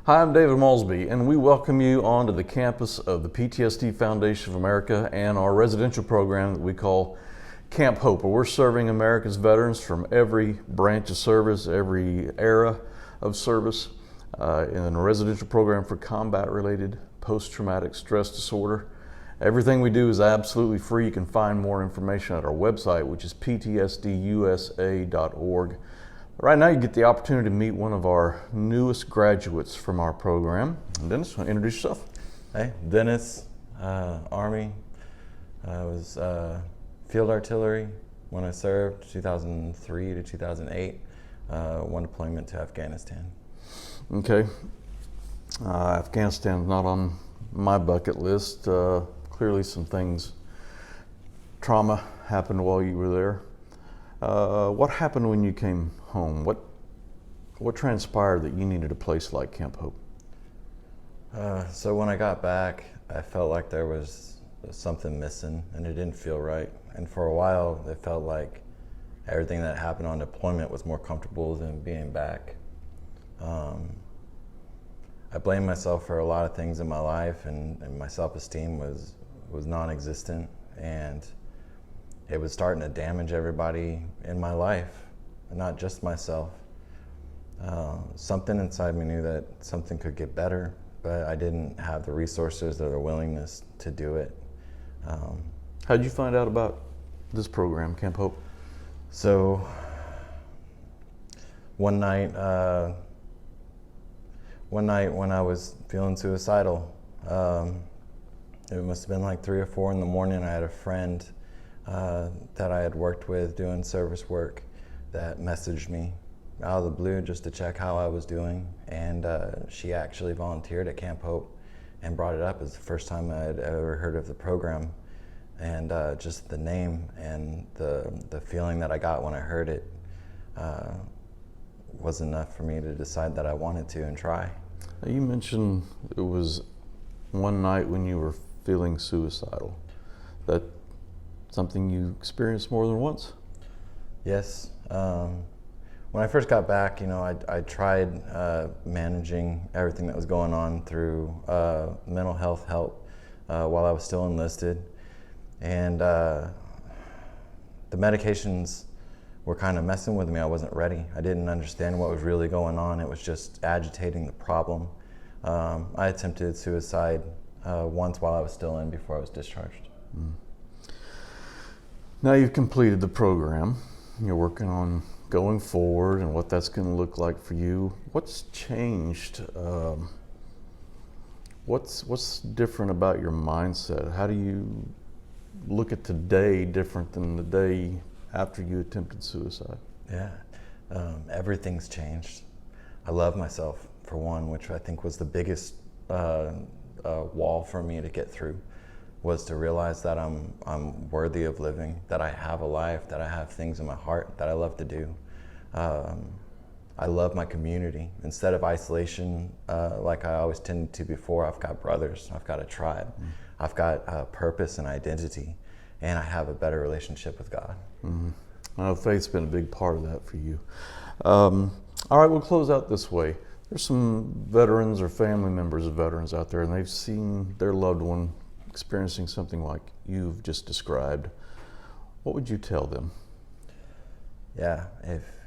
Hi, I'm David Malsby, and we welcome you onto the campus of the PTSD Foundation of America and our residential program that we call Camp Hope, where we're serving America's veterans from every branch of service, every era of service, in a residential program for combat-related post-traumatic stress disorder. Everything we do is absolutely free. You can find more information at our website, which is ptsdusa.org. Right now, you get the opportunity to meet one of our newest graduates from our program. Dennis, want to introduce yourself? Hey, Dennis, Army. I was field artillery when I served, 2003 to 2008. One deployment to Afghanistan. Okay. Afghanistan's not on my bucket list. Clearly some things, trauma happened while you were there. What happened when you came home? What transpired that you needed a place like Camp Hope? So when I got back, I felt like there was something missing and it didn't feel right. And for a while, it felt like everything that happened on deployment was more comfortable than being back. I blamed myself for a lot of things in my life, and my self-esteem was non-existent, and it was starting to damage everybody in my life, not just myself. Something inside me knew that something could get better, but I didn't have the resources or the willingness to do it. How did you find out about this program, Camp Hope? So one night when I was feeling suicidal, it must have been like 3 or 4 in the morning. I had a friend that I had worked with doing service work that messaged me out of the blue just to check how I was doing, and she actually volunteered at Camp Hope and brought it up. It was the first time I had ever heard of the program, and just the name and the feeling that I got when I heard it was enough for me to decide that I wanted to and try. Now, you mentioned it was one night when you were feeling suicidal. That something you experienced more than once? Yes. When I first got back, I tried managing everything that was going on through mental health help while I was still enlisted. And the medications were kind of messing with me. I wasn't ready. I didn't understand what was really going on. It was just agitating the problem. I attempted suicide once while I was still in before I was discharged. Mm. Now you've completed the program. You're working on going forward and what that's going to look like for you. What's changed? What's different about your mindset? How do you look at today different than the day after you attempted suicide? Yeah, everything's changed. I love myself, for one, which I think was the biggest wall for me to get through, was to realize that I'm worthy of living, that I have a life, that I have things in my heart that I love to do. I love my community. Instead of isolation, like I always tended to before, I've got brothers, I've got a tribe, I've got purpose and identity, and I have a better relationship with God. Mm-hmm. I know faith's been a big part of that for you. All right, we'll close out this way. There's some veterans or family members of veterans out there, and they've seen their loved one experiencing something like you've just described. What would you tell them? Yeah,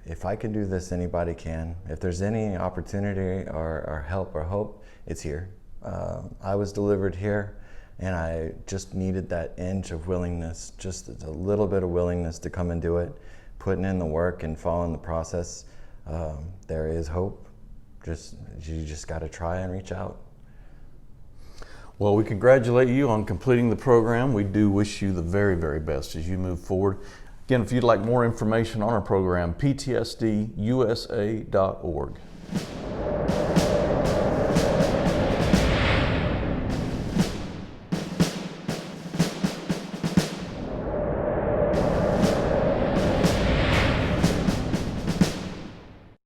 if I can do this, anybody can. If there's any opportunity or help or hope, it's here. I was delivered here, and I just needed that inch of willingness, just a little bit of willingness to come and do it, putting in the work and following the process. There is hope. You just got to try and reach out. Well, we congratulate you on completing the program. We do wish you the very, very best as you move forward. Again, if you'd like more information on our program, ptsdusa.org.